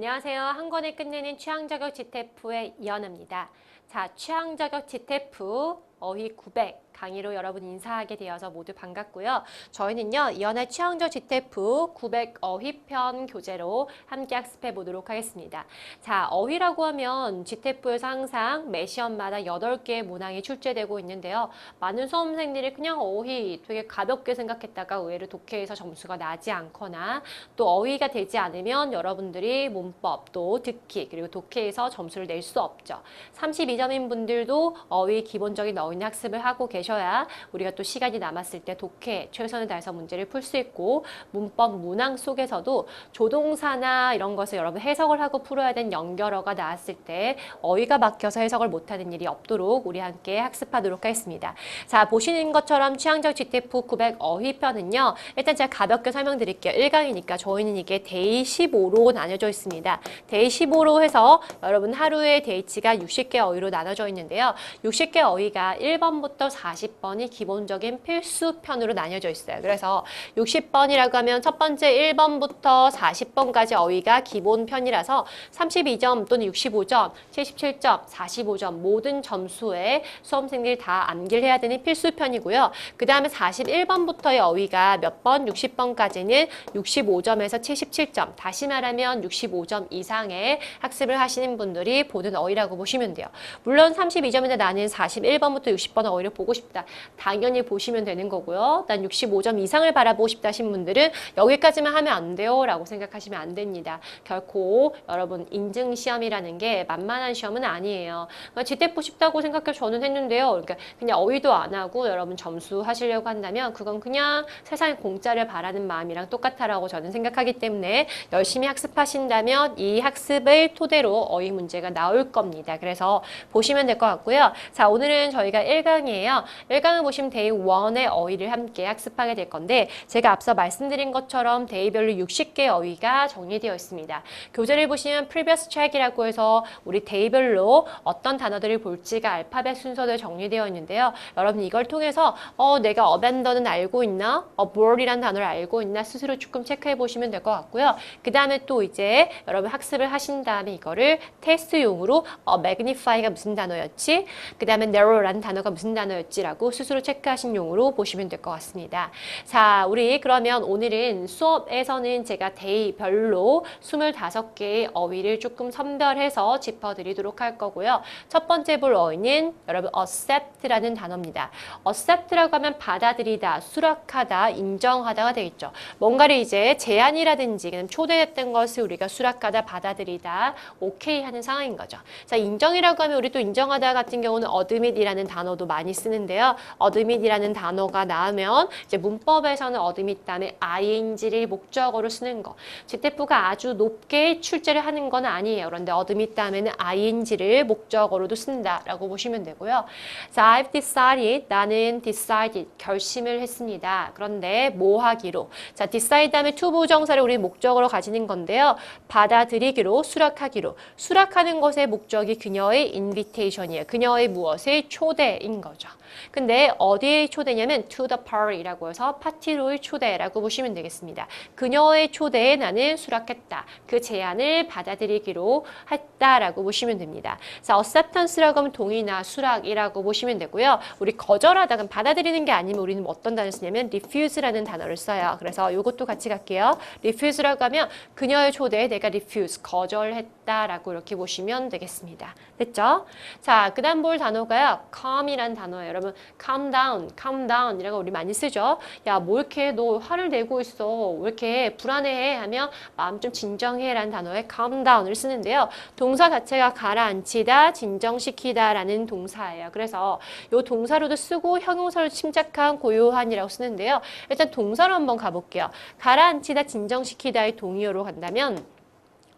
안녕하세요. 한 권에 끝내는 취향저격 GTF의 이연우입니다. 자, 취향저격 GTF 어휘 900 강의로 여러분 인사하게 되어서 모두 반갑고요. 저희는요, 이연의 취향저격 GTF 900 어휘편 교재로 함께 학습해 보도록 하겠습니다. 자, 어휘라고 하면 GTF에서 항상 매 시험마다 8개의 문항이 출제되고 있는데요. 많은 수험생들이 그냥 어휘 되게 가볍게 생각했다가 의외로 독해에서 점수가 나지 않거나 또 어휘가 되지 않으면 여러분들이 문법 또 듣기 그리고 독해에서 점수를 낼 수 없죠. 32점인 분들도 어휘 기본적인 어휘 학습을 하고 계셔야 우리가 또 시간이 남았을 때 독해 최선을 다해서 문제를 풀 수 있고 문법 문항 속에서도 조동사나 이런 것을 여러분 해석을 하고 풀어야 되는 연결어가 나왔을 때 어휘가 막혀서 해석을 못하는 일이 없도록 우리 함께 학습하도록 하겠습니다. 자, 보시는 것처럼 취향적 GTF 900 어휘편은요. 일단 제가 가볍게 설명드릴게요. 1강이니까 저희는 이게 데이 15로 나눠져 있습니다. 데이 15로 해서 여러분 하루에 데이치가 60개 어휘로 나눠져 있는데요. 60개 어휘가 1번부터 40번이 기본적인 필수편으로 나뉘어져 있어요. 그래서 60번이라고 하면 첫 번째 1번부터 40번까지 어휘가 기본편이라서 32점 또는 65점, 77점, 45점 모든 점수에 수험생들이 다 암기를 해야 되는 필수편이고요. 그 다음에 41번부터의 어휘가 몇 번? 60번까지는 65점에서 77점, 다시 말하면 65점 이상의 학습을 하시는 분들이 보는 어휘라고 보시면 돼요. 물론 32점인데 나는 41번부터 60번 어휘를 보고 싶다. 당연히 보시면 되는 거고요. 난 65점 이상을 바라보고 싶다 하신 분들은 여기까지만 하면 안 돼요 라고 생각하시면 안 됩니다. 결코 여러분 인증시험이라는 게 만만한 시험은 아니에요. GTF 싶다고 생각해서 저는 했는데요. 그러니까 그냥 어휘도 안 하고 여러분 점수 하시려고 한다면 그건 그냥 세상에 공짜를 바라는 마음이랑 똑같다라고 저는 생각하기 때문에 열심히 학습하신다면 이 학습을 토대로 어휘 문제가 나올 겁니다. 그래서 보시면 될 것 같고요. 자, 오늘은 저희가 1강이에요. 1강을 보시면 데이 1의 어휘를 함께 학습하게 될 건데 제가 앞서 말씀드린 것처럼 데이별로 60개의 어휘가 정리되어 있습니다. 교재를 보시면 previous track이라고 해서 우리 데이별로 어떤 단어들을 볼지가 알파벳 순서대로 정리되어 있는데요. 여러분 이걸 통해서 내가 abandon은 알고 있나? bore이라는 단어를 알고 있나? 스스로 조금 체크해 보시면 될 것 같고요. 그 다음에 또 이제 여러분 학습을 하신 다음에 이거를 테스트용으로 magnify가 무슨 단어였지? 그 다음에 narrow라는 단어가 무슨 단어였지라고 스스로 체크하신 용으로 보시면 될 것 같습니다. 자, 우리 그러면 오늘은 수업에서는 제가 데이별로 25개의 어휘를 조금 선별해서 짚어드리도록 할 거고요. 첫 번째 볼 어휘는 여러분 accept라는 단어입니다. accept라고 하면 받아들이다, 수락하다, 인정하다가 되겠죠. 뭔가를 이제 제안이라든지 초대했던 것을 우리가 수락하다, 받아들이다, 오케이 하는 상황인 거죠. 자, 인정이라고 하면 우리 또 인정하다 같은 경우는 admit이라는 단어도 많이 쓰는데요. admit이라는 단어가 나오면 이제 문법에서는 admit 다음에 ing를 목적어로 쓰는 거. GTF가 아주 높게 출제를 하는 건 아니에요. 그런데 admit 다음에는 ing를 목적어로도 쓴다라고 보시면 되고요. 자, I've decided, 나는 decided, 결심을 했습니다. 그런데 뭐 하기로. 자, decide 다음에 to 부정사를 우리 목적어로 가지는 건데요. 받아들이기로, 수락하기로. 수락하는 것의 목적이 그녀의 invitation이에요. 그녀의 무엇의 초대인 거죠. 근데 어디에 초대냐면 to the party라고 해서 파티로의 초대라고 보시면 되겠습니다. 그녀의 초대에 나는 수락했다. 그 제안을 받아들이기로 했다라고 보시면 됩니다. 자, acceptance라고 하면 동의나 수락이라고 보시면 되고요. 우리 거절하다, 그럼 받아들이는 게 아니면 우리는 어떤 단어를 쓰냐면 refuse라는 단어를 써요. 그래서 이것도 같이 갈게요. refuse라고 하면 그녀의 초대에 내가 refuse, 거절했다라고 이렇게 보시면 되겠습니다. 됐죠? 자, 그 다음 볼 단어가요. calm이라는 단어예요. 여러분 calm down 이라고 우리 많이 쓰죠. 야, 뭐 이렇게 너 화를 내고 있어. 왜 이렇게 불안해해 하면 마음 좀 진정해 라는 단어에 calm down을 쓰는데요. 동사 자체가 가라앉히다, 진정시키다 라는 동사예요. 그래서 이 동사로도 쓰고 형용사로 침착한, 고요한이라고 쓰는데요. 일단 동사로 한번 가볼게요. 가라앉히다, 진정시키다의 동의어로 간다면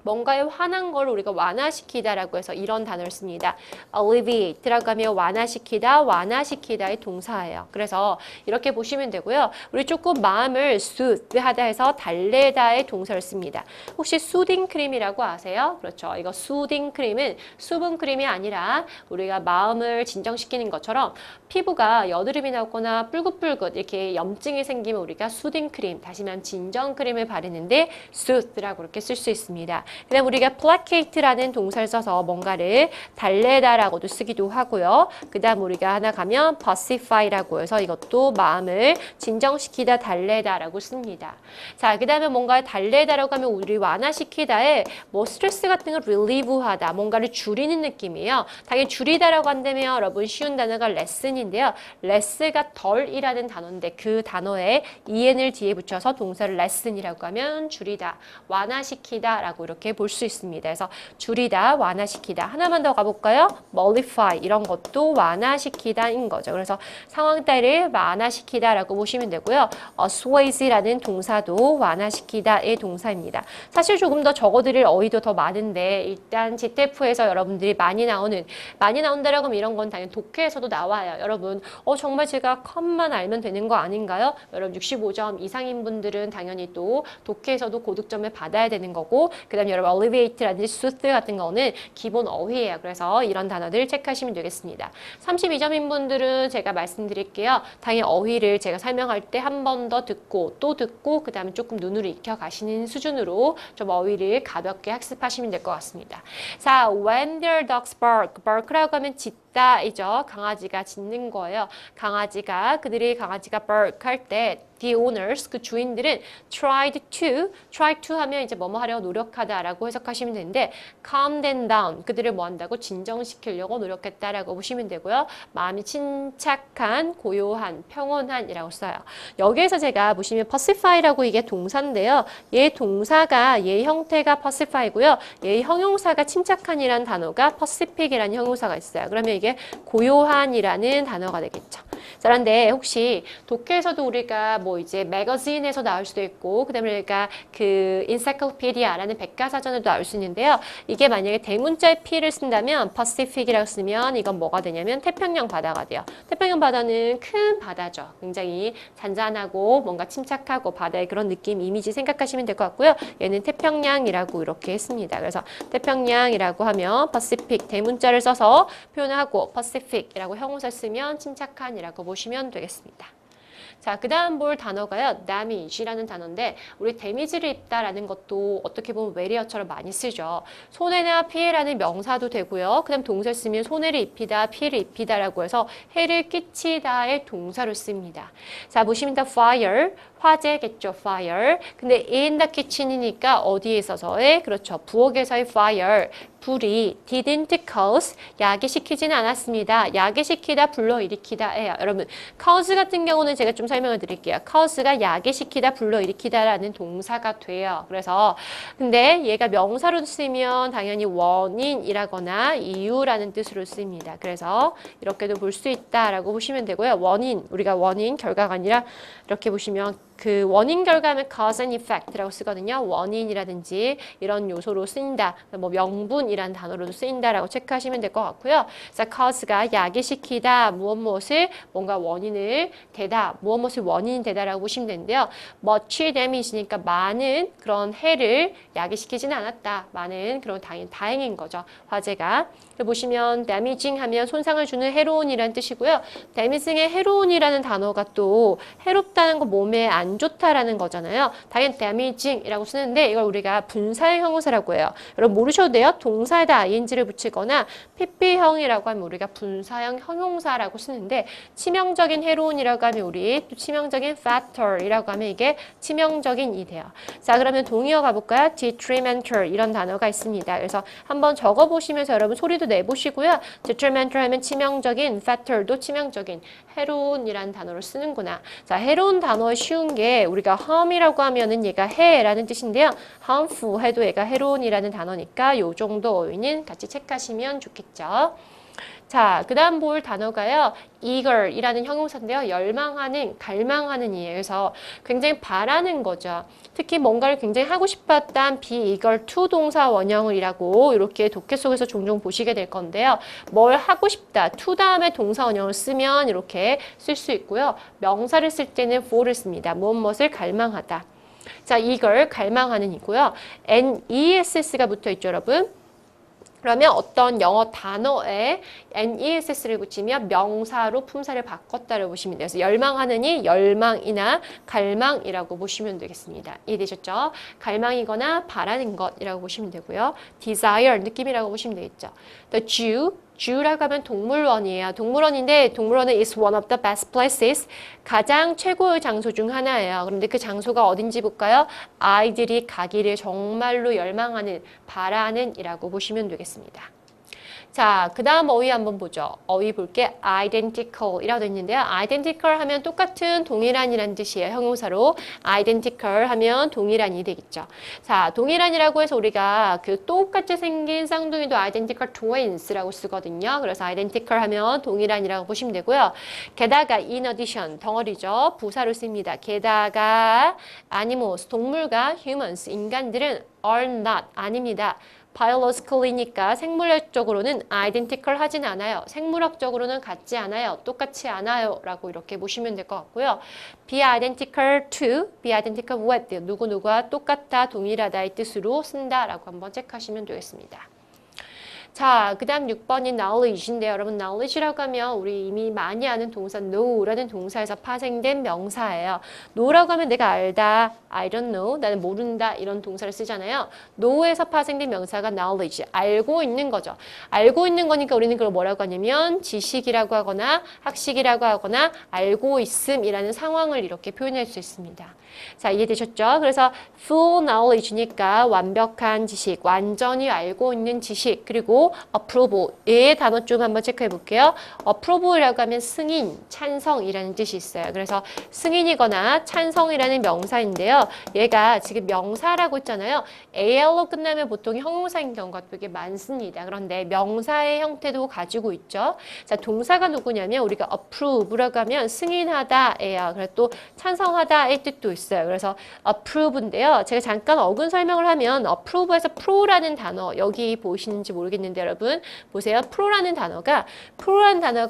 뭔가에 화난 걸 우리가 완화시키다라고 해서 이런 단어를 씁니다. alleviate라고 하면 완화시키다의 동사예요. 그래서 이렇게 보시면 되고요. 우리 조금 마음을 sootha다 해서 달래다의 동사를 씁니다. 혹시 soothing 크림이라고 아세요? 그렇죠. 이거 soothing 크림은 수분 크림이 아니라 우리가 마음을 진정시키는 것처럼 피부가 여드름이 나거나 뿔긋뿔긋 이렇게 염증이 생기면 우리가 soothing 크림, 다시 말하면 진정 크림을 바르는데 sooth라고 이렇게 쓸 수 있습니다. 그 다음 우리가 placate라는 동사를 써서 뭔가를 달래다라고도 쓰기도 하고요. 그 다음 우리가 하나 가면 pacify라고 해서 이것도 마음을 진정시키다, 달래다라고 씁니다. 자, 그 다음에 뭔가 달래다라고 하면 우리 완화시키다에 뭐 스트레스 같은 걸 relieve하다, 뭔가를 줄이는 느낌이에요. 당연히 줄이다라고 한다면 여러분 쉬운 단어가 lesson인데요. less가 덜이라는 단어인데 그 단어에 en을 뒤에 붙여서 동사를 lesson이라고 하면 줄이다, 완화시키다 라고 이렇게 볼 수 있습니다. 그래서 줄이다, 완화시키다. 하나만 더 가볼까요? mollify 이런 것도 완화시키다인 거죠. 그래서 상황 따위를 완화시키다 라고 보시면 되고요. assuage라는 동사도 완화시키다의 동사입니다. 사실 조금 더 적어드릴 어휘도 더 많은데 일단 GTF에서 여러분들이 많이 나온다라고 하면 이런 건 당연히 독해에서도 나와요. 여러분 정말 제가 컴만 알면 되는 거 아닌가요? 여러분 65점 이상인 분들은 당연히 또 독해에서도 고득점을 받아야 되는 거고 그 다음에 여러분 alleviate라든지 soothe 같은 거는 기본 어휘예요. 그래서 이런 단어들 체크하시면 되겠습니다. 32점인 분들은 제가 말씀드릴게요. 당연히 어휘를 제가 설명할 때 한 번 더 듣고 또 듣고 그 다음에 조금 눈으로 익혀 가시는 수준으로 좀 어휘를 가볍게 학습하시면 될 것 같습니다. 자, when their dogs bark, bark라고 하면 짖다이죠. 강아지가 짖는 거예요. 그들이 강아지가 bark 할 때 the owners, 그 주인들은 try to 하면 이제 뭐뭐 하려고 노력하다라고 해석하시면 되는데 calm them down, 그들을 뭐 한다고 진정시키려고 노력했다라고 보시면 되고요. 마음이 침착한, 고요한, 평온한이라고 써요. 여기에서 제가 보시면 pacify라고 이게 동사인데요. 얘 동사가 얘 형태가 pacify고요. 얘 형용사가 침착한이라는 단어가 pacific이라는 형용사가 있어요. 그러면 이게 고요한이라는 단어가 되겠죠. 자, 그런데 혹시 독해에서도 우리가 뭐 이제 매거진에서 나올 수도 있고 그다음에 우리가 그 encyclopedia라는 백과사전에도 나올 수 있는데요. 이게 만약에 대문자의 P를 쓴다면 Pacific이라고 쓰면 이건 뭐가 되냐면 태평양 바다가 돼요. 태평양 바다는 큰 바다죠. 굉장히 잔잔하고 뭔가 침착하고 바다의 그런 느낌, 이미지 생각하시면 될 것 같고요. 얘는 태평양이라고 이렇게 했습니다. 그래서 태평양이라고 하면 Pacific 대문자를 써서 표현하고 Pacific이라고 형용사 쓰면 침착한이라고 보시면 되겠습니다. 자, 그 다음 볼 단어가요. damage라는 단어인데 우리 데미지를 입다라는 것도 어떻게 보면 외래어처럼 많이 쓰죠. 손해나 피해라는 명사도 되고요. 그 다음 동사 쓰면 손해를 입히다, 피해를 입히다라고 해서 해를 끼치다의 동사로 씁니다. 자, 보시면 fire, 화재겠죠, fire. 근데 in the kitchen이니까 어디에 있어서의? 그렇죠, 부엌에서의 fire. 불이 didn't cause, 야기시키지는 않았습니다. 야기시키다, 불러일으키다예요. 여러분, cause 같은 경우는 제가 좀 설명을 드릴게요. cause가 야기시키다, 불러일으키다라는 동사가 돼요. 그래서 근데 얘가 명사로 쓰면 당연히 원인이라거나 이유라는 뜻으로 씁니다. 그래서 이렇게도 볼 수 있다라고 보시면 되고요. 우리가 원인, 결과가 아니라 이렇게 보시면 그 원인 결과는 cause and effect라고 쓰거든요. 원인이라든지 이런 요소로 쓰인다. 뭐 명분이라는 단어로도 쓰인다라고 체크하시면 될 것 같고요. 자, cause가 야기시키다, 무엇을 뭔가 원인을 대다, 무엇을 원인이 되다라고 보시면 되는데요. much damage니까 많은 그런 해를 야기시키지는 않았다. 많은 그런 다행인 거죠. 화재가. 보시면 damaging 하면 손상을 주는 해로운이라는 뜻이고요. damaging의 해로운이라는 단어가 또 해롭다는 거 몸에 안 좋다라는 거잖아요. 당연히 damaging이라고 쓰는데 이걸 우리가 분사형 형용사라고 해요. 여러분 모르셔도 돼요. 동사에다 ing를 붙이거나 pp형이라고 하면 우리가 분사형 형용사라고 쓰는데 치명적인 해로운이라고 하면 우리 또 치명적인 fatal이라고 하면 이게 치명적인 이 돼요. 자, 그러면 동의어 가볼까요? detrimental 이런 단어가 있습니다. 그래서 한번 적어보시면서 여러분 소리도 내보시고요. detrimental 하면 치명적인, fatal도 치명적인, 해로운이라는 단어를 쓰는구나. 자, 해로운 단어 쉬운 게 우리가 harm이라고 하면은 얘가 해라는 뜻인데요. harmful 해도 얘가 해로운이라는 단어니까 요 정도 어휘는 같이 체크하시면 좋겠죠. 자, 그 다음 볼 단어가요. eager이라는 형용사인데요. 열망하는, 갈망하는 이에요. 그래서 굉장히 바라는 거죠. 특히 뭔가를 굉장히 하고 싶었던 be eager to 동사 원형이라고 이렇게 독해 속에서 종종 보시게 될 건데요. 뭘 하고 싶다, to 다음에 동사 원형을 쓰면 이렇게 쓸 수 있고요. 명사를 쓸 때는 for를 씁니다. 무엇을 갈망하다. 자, eager, 갈망하는 이고요. NESS가 붙어 있죠, 여러분. 그러면 어떤 영어 단어에 NESS를 붙이면 명사로 품사를 바꿨다고 보시면 돼요. 그래서 열망하느니 열망이나 갈망이라고 보시면 되겠습니다. 이해되셨죠? 갈망이거나 바라는 것이라고 보시면 되고요. desire, 느낌이라고 보시면 되겠죠. The Zoo라고 하면 동물원이에요. 동물원인데 동물원은 is one of the best places. 가장 최고의 장소 중 하나예요. 그런데 그 장소가 어딘지 볼까요? 아이들이 가기를 정말로 열망하는, 바라는 이라고 보시면 되겠습니다. 자, 그 다음 어휘 한번 보죠. 어휘 볼게 identical 이라고 되어 있는데요. identical 하면 똑같은, 동일한이라는 뜻이에요. 형용사로. identical 하면 동일한이 되겠죠. 자, 동일한이라고 해서 우리가 그 똑같이 생긴 쌍둥이도 identical twins라고 쓰거든요. 그래서 identical 하면 동일한이라고 보시면 되고요. 게다가 in addition, 덩어리죠. 부사로 씁니다. 게다가 animals, 동물과 humans, 인간들은 are not, 아닙니다. biologically니까 생물학적으로는 identical 하진 않아요. 생물학적으로는 같지 않아요. 똑같지 않아요. 라고 이렇게 보시면 될 것 같고요. be identical to, be identical with, 누구누구와 똑같다, 동일하다의 뜻으로 쓴다라고 한번 체크하시면 되겠습니다. 자, 그 다음 6번이 knowledge인데요. 여러분, knowledge라고 하면 우리 이미 많이 아는 동사 know라는 동사에서 파생된 명사예요. know라고 하면 내가 알다, I don't know, 나는 모른다 이런 동사를 쓰잖아요. know에서 파생된 명사가 knowledge, 알고 있는 거죠. 알고 있는 거니까 우리는 그걸 뭐라고 하냐면 지식이라고 하거나 학식이라고 하거나 알고 있음이라는 상황을 이렇게 표현할 수 있습니다. 자, 이해되셨죠? 그래서 full knowledge니까 완벽한 지식, 완전히 알고 있는 지식, 그리고 approval, 이 단어 좀 한번 체크해 볼게요. approval이라고 하면 승인, 찬성이라는 뜻이 있어요. 그래서 승인이거나 찬성이라는 명사인데요. 얘가 지금 명사라고 했잖아요. AL로 끝나면 보통 형용사인 경우가 되게 많습니다. 그런데 명사의 형태도 가지고 있죠. 자, 동사가 누구냐면 우리가 approve라고 하면 승인하다예요. 그래서 또 찬성하다의 뜻도 있어요. 그래서 approve인데요. 제가 잠깐 어근 설명을 하면 approve에서 pro라는 단어, 여기 보이시는지 모르겠는데 여러분 보세요. pro라는 단어가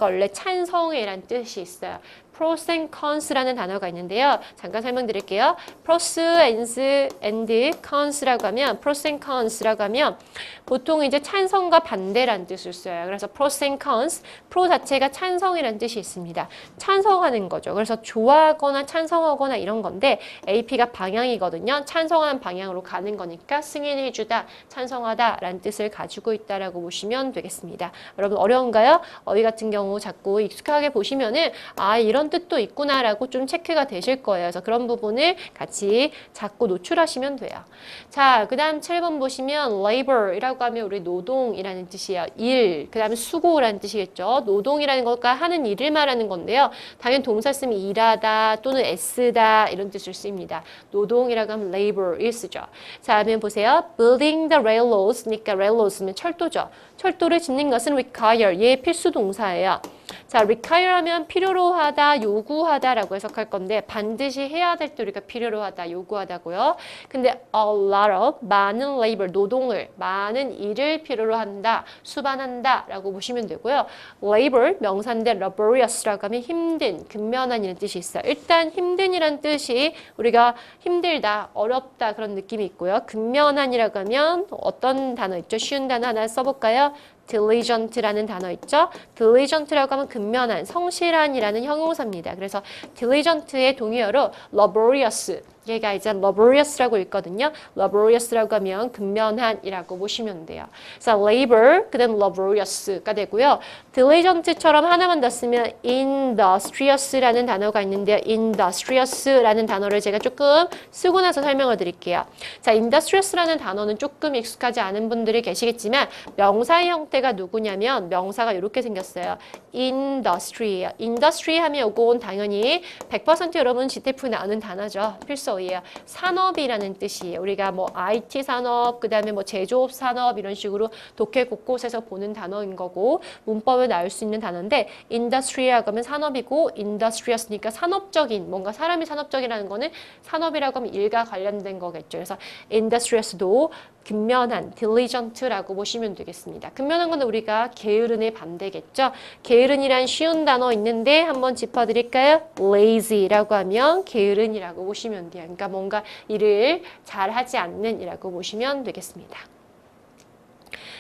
원래 찬성이라는 뜻이 있어요. pros and cons라는 단어가 있는데요. 잠깐 설명드릴게요. pros and cons라고 하면 pros and cons라고 하면 보통 이제 찬성과 반대라는 뜻을 써요. 그래서 pros and cons, pro 자체가 찬성이라는 뜻이 있습니다. 찬성하는 거죠. 그래서 좋아하거나 찬성하거나 이런 건데 AP가 방향이거든요. 찬성하는 방향으로 가는 거니까 승인해주다, 찬성하다라는 뜻을 가지고 있다라고 보시면 되겠습니다. 여러분 어려운가요? 어휘 같은 경우 자꾸 익숙하게 보시면은 아 이런 뜻도 있구나라고 좀 체크가 되실 거예요. 그래서 그런 부분을 같이 자꾸 노출하시면 돼요. 자, 그 다음 7번 보시면 labor이라고 하면 우리 노동이라는 뜻이에요. 일, 그 다음에 수고라는 뜻이겠죠. 노동이라는 것과 하는 일을 말하는 건데요. 당연히 동사 쓰면 일하다 또는 애쓰다 이런 뜻을 씁니다. 노동이라고 하면 labor을 쓰죠. 자, 그러면 보세요. building the railroads니까 railroads면 철도죠. 철도를 짓는 것은 require, 얘 필수 동사예요. 자, require 하면 필요로 하다, 요구하다라고 해석할 건데 반드시 해야 될 때 우리가 필요로 하다, 요구하다고요. 근데 a lot of, 많은 labor, 노동을, 많은 일을 필요로 한다, 수반한다라고 보시면 되고요. labor, 명사인데 laborious라고 하면 힘든, 근면한이라는 뜻이 있어요. 일단 힘든이라는 뜻이 우리가 힘들다, 어렵다 그런 느낌이 있고요. 근면한이라고 하면 어떤 단어 있죠? 쉬운 단어 하나 써볼까요? diligent라는 단어 있죠? diligent라고 하면 근면한, 성실한이라는 형용사입니다. 그래서 diligent의 동의어로 laborious, 얘가 이제 laborious라고 읽거든요. laborious라고 하면 근면한이라고 보시면 돼요. 그래서 labor, 그 다음 laborious가 되고요. diligent처럼 하나만 더 쓰면 industrious라는 단어가 있는데요. industrious라는 단어를 제가 조금 쓰고 나서 설명을 드릴게요. 자, industrious라는 단어는 조금 익숙하지 않은 분들이 계시겠지만 명사의 형태가 누구냐면 명사가 이렇게 생겼어요. industry예요. industry 하면 이건 당연히 100% 여러분 GTF에 나오는 단어죠. 필수 어휘예요. 산업이라는 뜻이에요. 우리가 뭐 IT 산업, 그 다음에 뭐 제조업 산업 이런 식으로 독해 곳곳에서 보는 단어인 거고 문법에 나올 수 있는 단어인데 industry라고 하면 산업이고 industrious니까 산업적인, 뭔가 사람이 산업적이라는 거는 산업이라고 하면 일과 관련된 거겠죠. 그래서 industrious도 근면한, diligent라고 보시면 되겠습니다. 근면한 건 우리가 게으른의 반대겠죠. 게으른이란 쉬운 단어 있는데 한번 짚어드릴까요? lazy라고 하면 게으른이라고 보시면 돼요. 그러니까 뭔가 일을 잘 하지 않는 이라고 보시면 되겠습니다.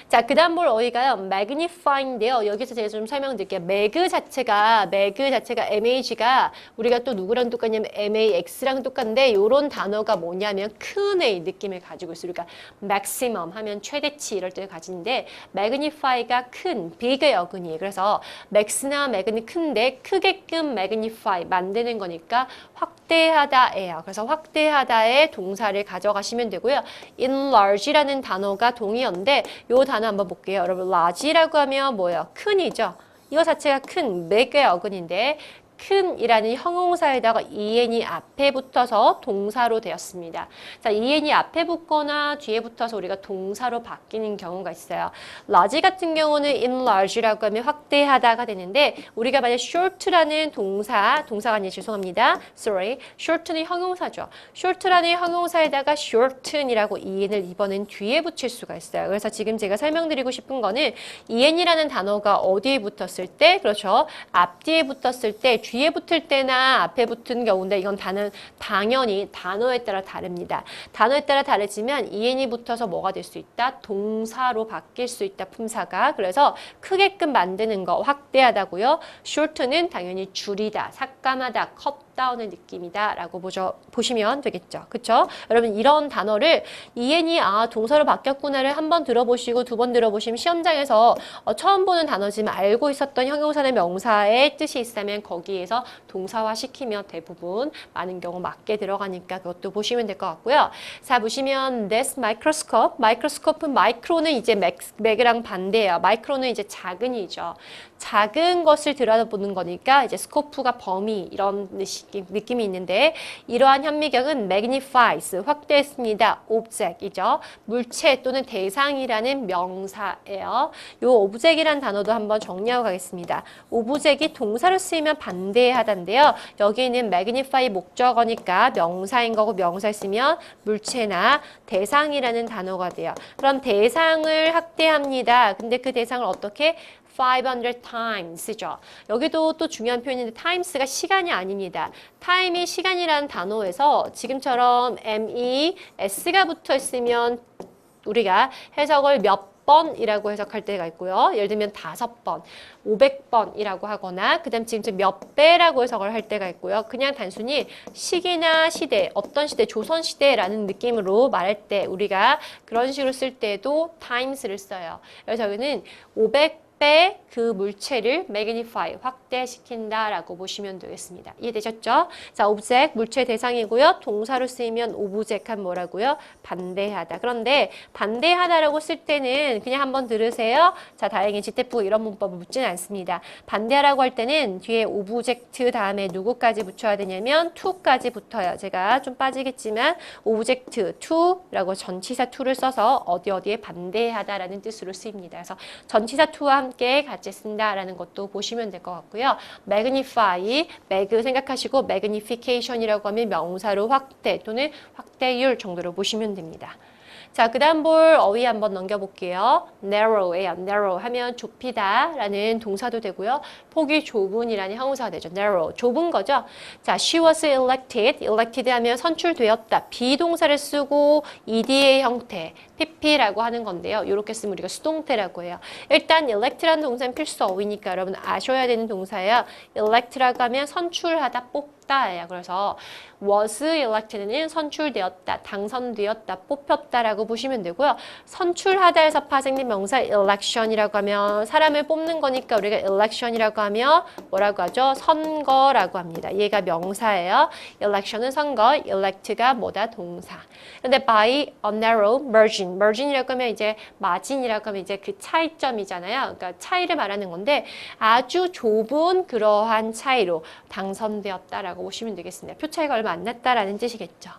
자, 그 다음 볼 어휘가요. magnify인데요. 여기서 제가 좀 설명드릴게요. mag 자체가 mag가 우리가 또 누구랑 똑같냐면 max랑 똑같은데 요런 단어가 뭐냐면 큰 A 느낌을 가지고 있어요. 그러니까 maximum 하면 최대치 이럴 때 가지는데 magnify가 큰, big의 어근이에요. 그래서 max나 mag는 큰데 크게끔 magnify 만드는 거니까 확대하다예요. 그래서 확대하다의 동사를 가져가시면 되고요. enlarge라는 단어가 동의어인데 요 단어 한번 볼게요. 여러분 large라고 하면 뭐예요? 큰이죠. 이거 자체가 큰, 맥의 어근인데 큰이라는 형용사에다가 en이 앞에 붙어서 동사로 되었습니다. 자, en이 앞에 붙거나 뒤에 붙어서 우리가 동사로 바뀌는 경우가 있어요. large 같은 경우는 enlarge라고 하면 확대하다가 되는데 우리가 만약 short라는 동사가 아니라 죄송합니다. sorry. short는 형용사죠. short라는 형용사에다가 shorten이라고 en을 이번엔 뒤에 붙일 수가 있어요. 그래서 지금 제가 설명드리고 싶은 거는 en이라는 단어가 어디에 붙었을 때, 그렇죠. 앞뒤에 붙었을 때 뒤에 붙을 때나 앞에 붙은 경우인데 이건 당연히 단어에 따라 다릅니다. 단어에 따라 다르지만 en이 붙어서 뭐가 될 수 있다? 동사로 바뀔 수 있다, 품사가. 그래서 크게끔 만드는 거 확대하다고요. short는 당연히 줄이다, 삭감하다, 컷다운의 느낌이다 라고 보시면 되겠죠. 그쵸? 여러분 이런 단어를 en이 동사로 바뀌었구나를 한 번 들어보시고 두 번 들어보시면 시험장에서 처음 보는 단어지만 알고 있었던 형용사나 명사의 뜻이 있으면 거기에서 동사화 시키면 대부분 많은 경우 맞게 들어가니까 그것도 보시면 될 것 같고요. 자, 보시면 this microscope, microscope은 마이크로는 이제 맥이랑 반대예요. 마이크로는 이제 작은이죠. 작은 것을 들여다보는 거니까 이제 스코프가 범위 이런 느낌이 있는데 이러한 현미경은 magnifies, 확대했습니다. object이죠. 물체 또는 대상이라는 명사예요. 요 object이라는 단어도 한번 정리하고 가겠습니다. object이 동사로 쓰이면 반대하다인데요. 여기는 magnify 목적어니까 명사인 거고 명사 쓰면 물체나 대상이라는 단어가 돼요. 그럼 대상을 확대합니다. 근데 그 대상을 어떻게? 500 times죠. 여기도 또 중요한 표현인데 times가 시간이 아닙니다. time이 시간이라는 단어에서 지금처럼 MES가 붙어 있으면 우리가 해석을 몇 번이라고 해석할 때가 있고요. 예를 들면 5번, 500번이라고 하거나 그다음 지금 몇 배라고 해석을 할 때가 있고요. 그냥 단순히 시기나 시대, 어떤 시대, 조선시대라는 느낌으로 말할 때 우리가 그런 식으로 쓸 때도 times를 써요. 그래서 여기는 500배 그 물체를 magnify, 확대시킨다라고 보시면 되겠습니다. 이해되셨죠? 자, object, 물체 대상이고요. 동사로 쓰이면 object 한 뭐라고요? 반대하다. 그런데 반대하다라고 쓸 때는 그냥 한번 들으세요. 자, 다행히 지태프 이런 문법을 묻지는 않습니다. 반대하라고 할 때는 뒤에 object 다음에 누구까지 붙여야 되냐면 to까지 붙어요. 제가 좀 빠지겠지만 object to라고 전치사 to를 써서 어디에 반대하다라는 뜻으로 쓰입니다. 그래서 전치사 to와 함께 같이 쓴다라는 것도 보시면 될 것 같고요. magnify, mag 생각하시고 magnification이라고 하면 명사로 확대 또는 확대율 정도로 보시면 됩니다. 자, 그 다음 볼 어휘 한번 넘겨볼게요. narrow예요. narrow 하면 좁히다 라는 동사도 되고요. 폭이 좁은이라는 형용사가 되죠. narrow, 좁은 거죠. 자, she was elected. elected 하면 선출되었다. 비동사를 쓰고 ed의 형태, pp라고 하는 건데요. 이렇게 쓰면 우리가 수동태라고 해요. 일단 elect라는 동사는 필수 어휘니까 여러분 아셔야 되는 동사예요. elect라고 하면 선출하다, 뽑다예요. 그래서 was elected는 선출되었다, 당선되었다, 뽑혔다라고 보시면 되고요. 선출하다에서 파생된 명사 election이라고 하면 사람을 뽑는 거니까 우리가 election이라고 하면 뭐라고 하죠? 선거라고 합니다. 얘가 명사예요. election은 선거, elect가 뭐다? 동사. 근데 by a narrow margin, margin이라고 하면 이제 마진이라고 하면 이제 그 차이점이잖아요. 그러니까 차이를 말하는 건데 아주 좁은 그러한 차이로 당선되었다라고 보시면 되겠습니다. 표 차이가 얼마 안 났다라는 뜻이겠죠.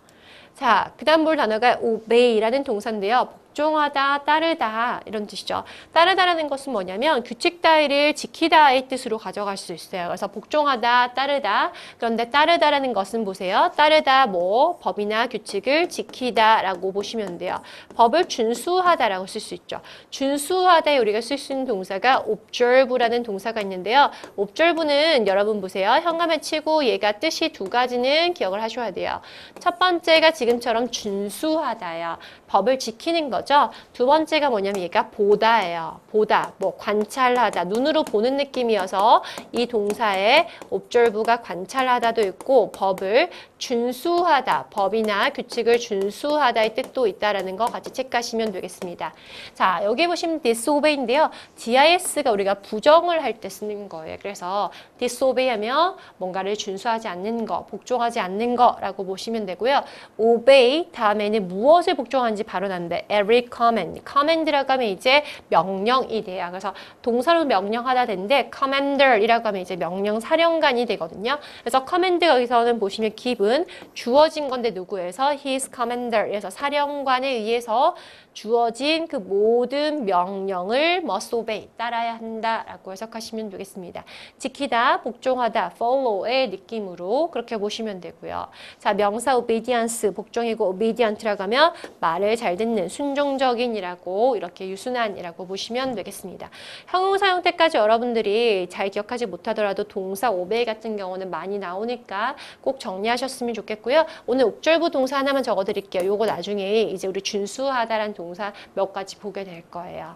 자, 그 다음 볼 단어가 obey라는 동사인데요. 복종하다, 따르다 이런 뜻이죠. 따르다라는 것은 뭐냐면 규칙 따위를 지키다의 뜻으로 가져갈 수 있어요. 그래서 복종하다, 따르다. 그런데 따르다라는 것은 보세요. 따르다 뭐 법이나 규칙을 지키다라고 보시면 돼요. 법을 준수하다라고 쓸 수 있죠. 준수하다에 우리가 쓸 수 있는 동사가 observe라는 동사가 있는데요. observe는 여러분 보세요. 현감에 치고 얘가 뜻이 두 가지는 기억을 하셔야 돼요. 첫 번째가 지금처럼 준수하다예요. 법을 지키는 것. 거죠. 두 번째가 뭐냐면 얘가 보다예요. 보다, 뭐 관찰하다, 눈으로 보는 느낌이어서 이 동사에 observe가 관찰하다도 있고 법을 준수하다, 법이나 규칙을 준수하다의 뜻도 있다라는 거 같이 체크하시면 되겠습니다. 자, 여기 보시면 disobey인데요. dis가 우리가 부정을 할 때 쓰는 거예요. 그래서 disobey 하면 뭔가를 준수하지 않는 거, 복종하지 않는 거라고 보시면 되고요. obey 다음에는 무엇을 복종하는지 바로 나는데 every command. command라고 하면 이제 명령이 돼요. 그래서 동사로 명령하다 되는데 commander이라고 하면 이제 명령 사령관이 되거든요. 그래서 command 여기서는 보시면 given 주어진 건데 누구에서 his commander에서 사령관에 의해서 주어진 그 모든 명령을 must obey, 따라야 한다라고 해석하시면 되겠습니다. 지키다, 복종하다, follow의 느낌으로 그렇게 보시면 되고요. 자, 명사 obedience, 복종이고 obedient라고 하면 말을 잘 듣는, 순종적인이라고 이렇게 유순한이라고 보시면 되겠습니다. 형용사 형태까지 여러분들이 잘 기억하지 못하더라도 동사 obey 같은 경우는 많이 나오니까 꼭 정리하셨으면 좋겠고요. 오늘 옥절부 동사 하나만 적어드릴게요. 요거 나중에 이제 우리 준수하다라는 동사 몇 가지 보게 될 거예요.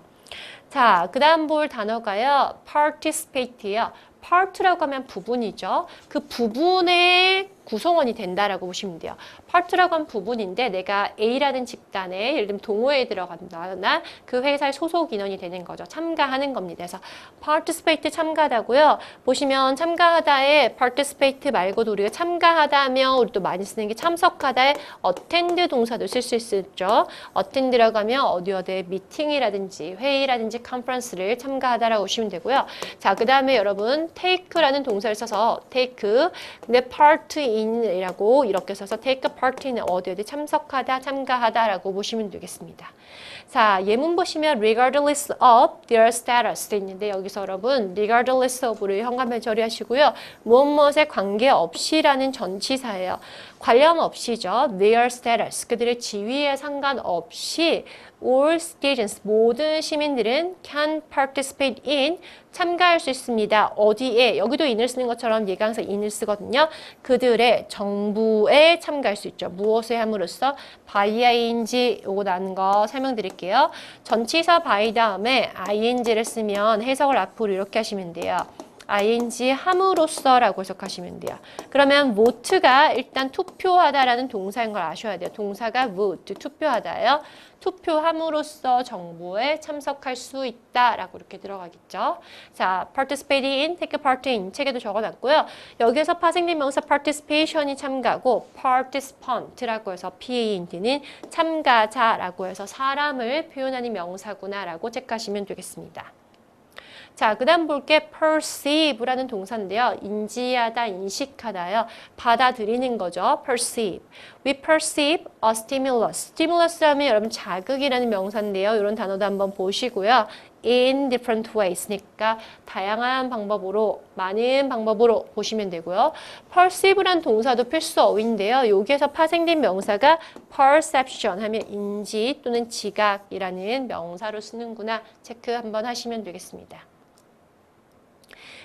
자, 그 다음 볼 단어가요. participate예요. part라고 하면 부분이죠. 그 부분의 구성원이 된다라고 보시면 돼요. part라고 하면 부분인데 내가 A라는 집단에 예를 들면 동호회에 들어간다거나 그 회사의 소속 인원이 되는 거죠. 참가하는 겁니다. 그래서 participate 참가하다고요. 보시면 참가하다에 participate 말고도 우리가 참가하다 하면 우리 또 많이 쓰는 게 참석하다에 attend 동사도 쓸 수 있죠. attend라고 하면 어디 미팅이라든지 회의라든지 컨퍼런스를 참가하다라고 보시면 되고요. 자, 그 다음에 여러분 take라는 동사를 써서 take 근데 part in이라고 이렇게 써서 take part in 어디 참석하다, 참가하다라고 보시면 되겠습니다. 자, 예문 보시면 regardless of their status 있는데 여기서 여러분 regardless of를 현관변 처리하시고요. 무엇에 관계없이라는 전치사예요. 관련 없이죠. their status 그들의 지위에 상관없이 all citizens 모든 시민들은 can participate in 참가할 수 있습니다. 어디에? 여기도 in을 쓰는 것처럼 얘가 항상 in을 쓰거든요. 그들의 정부에 참가할 수 있죠. 무엇에 함으로써 by ing 요거 나는 거 설명드릴게요. 전치사 by 다음에 ing를 쓰면 해석을 앞으로 이렇게 하시면 돼요. ing 함으로써라고 해석하시면 돼요. 그러면 vote가 일단 투표하다라는 동사인 걸 아셔야 돼요. 동사가 vote, 투표하다예요. 투표함으로써 정보에 참석할 수 있다라고 이렇게 들어가겠죠. 자, participate in, take part in 책에도 적어놨고요. 여기에서 파생된 명사 participation이 참가고 participant라고 해서 PANT는 참가자라고 해서 사람을 표현하는 명사구나라고 체크하시면 되겠습니다. 자, 그 다음 볼게 perceive라는 동사인데요. 인지하다, 인식하다요. 받아들이는 거죠. perceive. We perceive a stimulus. stimulus 하면 여러분 자극이라는 명사인데요. 이런 단어도 한번 보시고요. in different ways니까 다양한 방법으로, 많은 방법으로 보시면 되고요. perceive라는 동사도 필수 어휘인데요. 여기에서 파생된 명사가 perception 하면 인지 또는 지각이라는 명사로 쓰는구나 체크 한번 하시면 되겠습니다.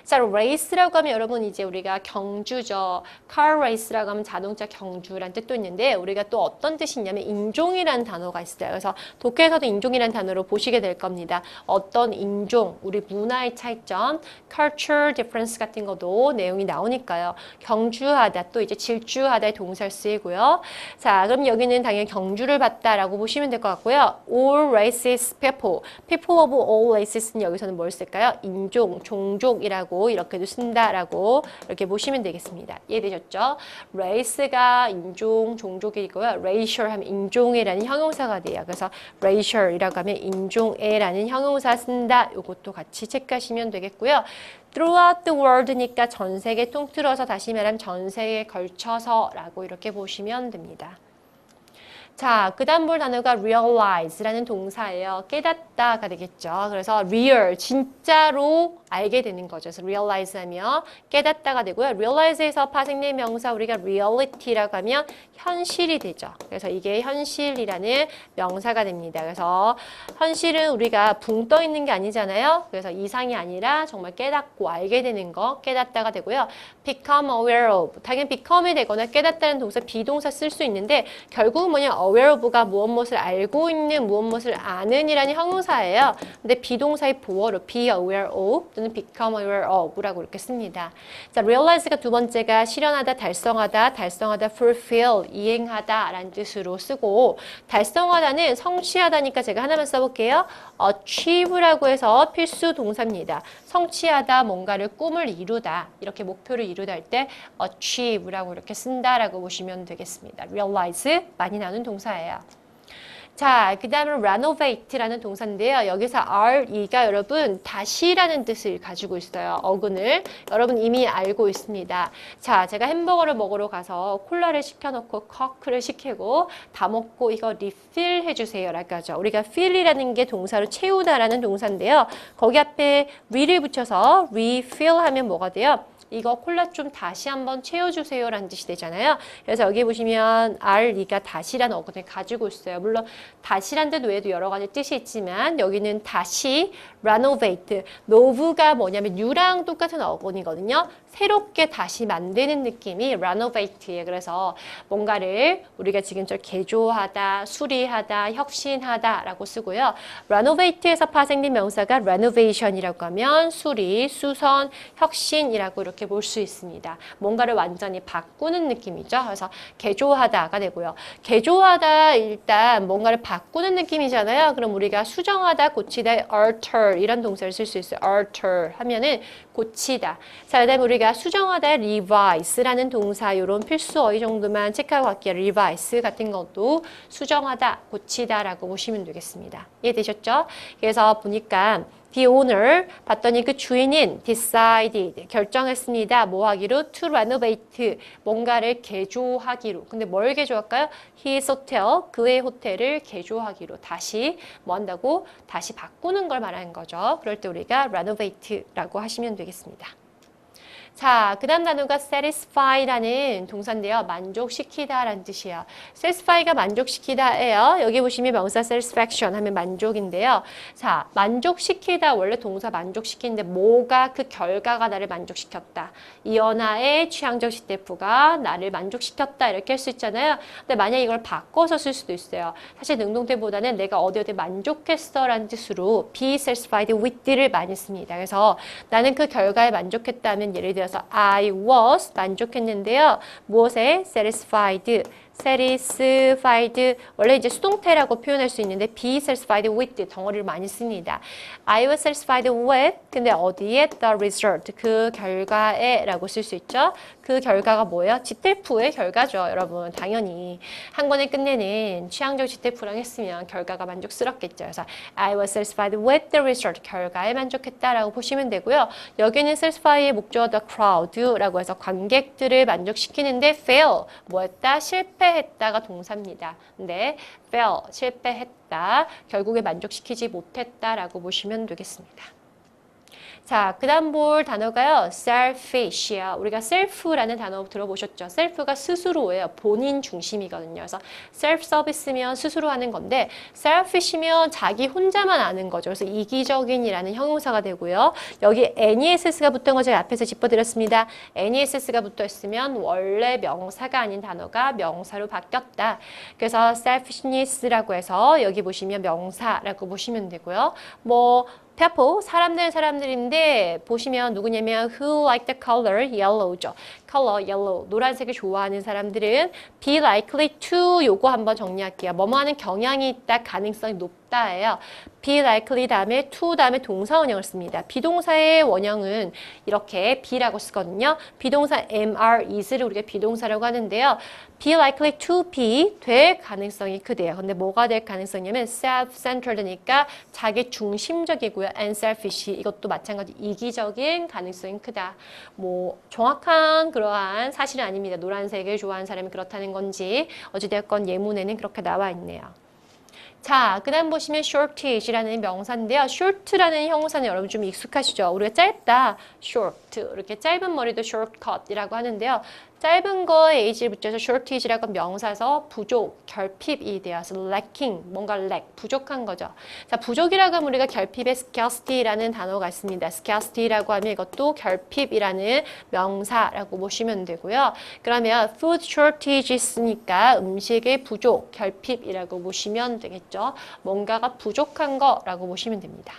자, race라고 하면 여러분 이제 우리가 경주죠. car race라고 하면 자동차 경주라는 뜻도 있는데 우리가 또 어떤 뜻이 있냐면 인종이라는 단어가 있어요. 그래서 독해에서도 인종이라는 단어로 보시게 될 겁니다. 어떤 인종, 우리 문화의 차이점, culture difference 같은 것도 내용이 나오니까요. 경주하다, 또 이제 질주하다의 동사를 쓰이고요. 자, 그럼 여기는 당연히 경주를 봤다라고 보시면 될 것 같고요. all races people, people of all races는 여기서는 뭘 쓸까요? 인종, 종족이라고 이렇게도 쓴다라고 이렇게 보시면 되겠습니다. 이해되셨죠? race가 인종, 종족이고요. racial 하면 인종이라는 형용사가 돼요. 그래서 racial이라고 하면 인종애라는 형용사 쓴다. 이것도 같이 체크하시면 되겠고요. throughout the world니까 전 세계 통틀어서 다시 말하면 전 세계에 걸쳐서라고 이렇게 보시면 됩니다. 자, 그 다음 볼 단어가 realize라는 동사예요. 깨닫다가 되겠죠. 그래서 real, 진짜로 알게 되는 거죠. 그래서 realize 하면 깨닫다가 되고요. realize에서 파생된 명사 우리가 reality라고 하면 현실이 되죠. 그래서 이게 현실이라는 명사가 됩니다. 그래서 현실은 우리가 붕 떠 있는 게 아니잖아요. 그래서 이상이 아니라 정말 깨닫고 알게 되는 거 깨닫다가 되고요. become aware of. 당연히 become이 되거나 깨닫다는 동사 비동사 쓸 수 있는데 결국은 뭐냐 aware of가 무엇을 알고 있는, 무엇을 아는이라는 형용사예요. 근데 비동사의 보어로 be aware of 또는 become aware of라고 이렇게 씁니다. 자, realize가 두 번째가 실현하다, 달성하다, 달성하다, fulfill, 이행하다라는 뜻으로 쓰고 달성하다는 성취하다니까 제가 하나만 써볼게요. achieve라고 해서 필수 동사입니다. 성취하다, 뭔가를 꿈을 이루다, 이렇게 목표를 이루다 할 때 achieve라고 이렇게 쓴다라고 보시면 되겠습니다. realize 많이 나오는 동사예요. 자, 그 다음은 renovate라는 동사인데요. 여기서 re가 여러분 다시라는 뜻을 가지고 있어요. 어근을 여러분 이미 알고 있습니다. 자, 제가 햄버거를 먹으러 가서 콜라를 시켜놓고 커크를 시키고 다 먹고 이거 리필 해주세요 라고 하죠. 우리가 fill이라는 게 동사로 채우다라는 동사인데요. 거기 앞에 re를 붙여서 refill 하면 뭐가 돼요? 이거 콜라 좀 다시 한번 채워주세요 라는 뜻이 되잖아요. 그래서 여기 보시면 re가 다시라는 어근을 가지고 있어요. 물론 다시란 뜻 외에도 여러 가지 뜻이 있지만 여기는 다시 renovate, nove가 뭐냐면 new랑 똑같은 어근이거든요. 새롭게 다시 만드는 느낌이 renovate예요. 그래서 뭔가를 우리가 지금처럼 개조하다, 수리하다, 혁신하다 라고 쓰고요. renovate에서 파생된 명사가 renovation이라고 하면 수리, 수선, 혁신이라고 이렇게 볼 수 있습니다. 뭔가를 완전히 바꾸는 느낌이죠. 그래서 개조하다가 되고요. 개조하다 일단 뭔가를 바꾸는 느낌이잖아요. 그럼 우리가 수정하다, 고치다, alter 이런 동사를 쓸 수 있어요. alter 하면은 고치다. 자, 그다음에 우리가 수정하다 revise라는 동사 이런 필수 어휘 정도만 체크하고 갈게요. revise 같은 것도 수정하다, 고치다라고 보시면 되겠습니다. 이해되셨죠? 그래서 보니까 the owner 봤더니 그 주인은 decided 결정했습니다. 뭐 하기로? to renovate 뭔가를 개조하기로. 근데 뭘 개조할까요? his hotel 그의 호텔을 개조하기로. 다시 뭐 한다고? 다시 바꾸는 걸 말하는 거죠. 그럴 때 우리가 renovate라고 하시면 되겠습니다. 자, 그 다음 단어가 satisfy라는 동사인데요. 만족시키다라는 뜻이에요. satisfy가 만족시키다예요. 여기 보시면 명사 satisfaction 하면 만족인데요. 자, 만족시키다 원래 동사 만족시키는데 뭐가 그 결과가 나를 만족시켰다. 이연아의 취향적 시대프가 나를 만족시켰다 이렇게 할 수 있잖아요. 근데 만약에 이걸 바꿔서 쓸 수도 있어요. 사실 능동태보다는 내가 어디 만족했어 라는 뜻으로 be satisfied with를 많이 씁니다. 그래서 나는 그 결과에 만족했다면 예를 들어서 I was 만족했는데요. 무엇에? satisfied. satisfied 원래 이제 수동태라고 표현할 수 있는데 be satisfied with 덩어리를 많이 씁니다. I was satisfied with 근데 어디에? the result 그 결과에 라고 쓸 수 있죠. 그 결과가 뭐예요? 지테프의 결과죠. 여러분 당연히 한 권에 끝내는 취향적 지테프랑 했으면 결과가 만족스럽겠죠. 그래서 I was satisfied with the result 결과에 만족했다라고 보시면 되고요. 여기는 satisfy의 목적어 the crowd라고 해서 관객들을 만족시키는데 fail 뭐였다? 실패했다가 동사입니다. 근데 fail 실패했다. 결국에 만족시키지 못했다라고 보시면 되겠습니다. 자, 그 다음 볼 단어가요. selfish야. 우리가 self라는 단어 들어보셨죠? self가 스스로예요. 본인 중심이거든요. 그래서 self-service면 스스로 하는 건데 selfish면 자기 혼자만 아는 거죠. 그래서 이기적인이라는 형용사가 되고요. 여기 NESS가 붙은 거 제가 앞에서 짚어드렸습니다. NESS가 붙어 있으면 원래 명사가 아닌 단어가 명사로 바뀌었다. 그래서 selfishness라고 해서 여기 보시면 명사라고 보시면 되고요. 뭐 people, 사람들인데 보시면 누구냐면 who like the color yellow죠. color yellow, 노란색을 좋아하는 사람들은 be likely to 요거 한번 정리할게요. 뭐뭐 하는 경향이 있다, 가능성이 높다예요. be likely 다음에 to 다음에 동사 원형을 씁니다. 비동사의 원형은 이렇게 be라고 쓰거든요. 비동사 am, is를 우리가 비동사라고 하는데요. be likely to be 될 가능성이 크대요. 근데 뭐가 될 가능성이냐면 self-centered니까 자기 중심적이고요. and selfish 이것도 마찬가지 이기적인 가능성이 크다. 뭐 정확한 그러한 사실은 아닙니다. 노란색을 좋아하는 사람이 그렇다는 건지 어찌되었건 예문에는 그렇게 나와 있네요. 자, 그 다음 보시면 shortage라는 명사인데요. short라는 형용사는 여러분 좀 익숙하시죠? 우리가 짧다, short, 이렇게 짧은 머리도 shortcut이라고 하는데요. 짧은 거에 age를 붙여서 shortage라고 명사서 부족, 결핍이 되어서 lacking, 뭔가 lack, 부족한 거죠. 자, 부족이라고 하면 우리가 결핍에 scarcity라는 단어가 있습니다. scarcity라고 하면 이것도 결핍이라는 명사라고 보시면 되고요. 그러면 food shortage 있으니까 음식의 부족, 결핍이라고 보시면 되겠죠. 뭔가가 부족한 거라고 보시면 됩니다.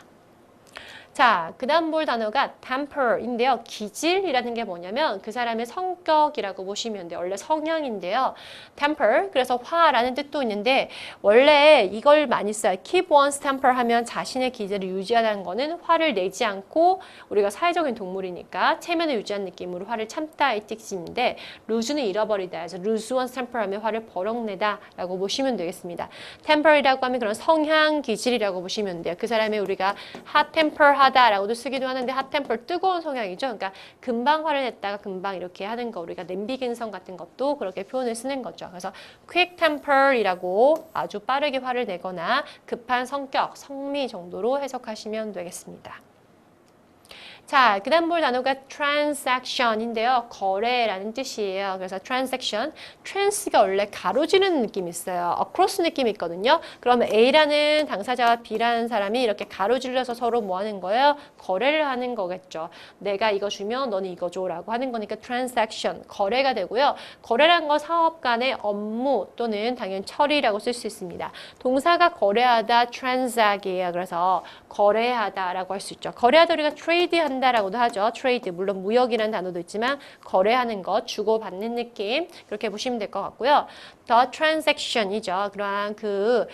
자, 그 다음 볼 단어가 temper인데요. 기질이라는 게 뭐냐면 그 사람의 성격이라고 보시면 돼요. 원래 성향인데요. temper, 그래서 화라는 뜻도 있는데 원래 이걸 많이 써요. keep one's temper 하면 자신의 기질을 유지하는 거는 화를 내지 않고 우리가 사회적인 동물이니까 체면을 유지한 느낌으로 화를 참다의 뜻인데 lose는 잃어버리다 해서 lose one's temper 하면 화를 버럭내다 라고 보시면 되겠습니다. temper이라고 하면 그런 성향 기질이라고 보시면 돼요. 그 사람의 우리가 hot temper 하다라고도 쓰기도 하는데 hot temper 뜨거운 성향이죠. 그러니까 금방 화를 냈다가 금방 이렇게 하는 거 우리가 냄비 근성 같은 것도 그렇게 표현을 쓰는 거죠. 그래서 quick temper이라고 아주 빠르게 화를 내거나 급한 성격, 성미 정도로 해석하시면 되겠습니다. 자, 그 다음 볼 단어가 transaction인데요. 거래라는 뜻이에요. 그래서 transaction, trans가 원래 가로지르는 느낌이 있어요. across 느낌이 있거든요. 그러면 A라는 당사자와 B라는 사람이 이렇게 가로질러서 서로 뭐 하는 거예요? 거래를 하는 거겠죠. 내가 이거 주면 너는 이거 줘라고 하는 거니까 transaction, 거래가 되고요. 거래란 거 사업 간의 업무 또는 당연히 처리라고 쓸 수 있습니다. 동사가 거래하다, transact이에요. 그래서 거래하다라고 할 수 있죠. 거래하다 우리가 trade한다 라고도 하죠. 트레이드, 물론 무역이라는 단어도 있지만 거래하는 것, 주고받는 느낌 그렇게 보시면 될 것 같고요. The transaction이죠. 그러한 그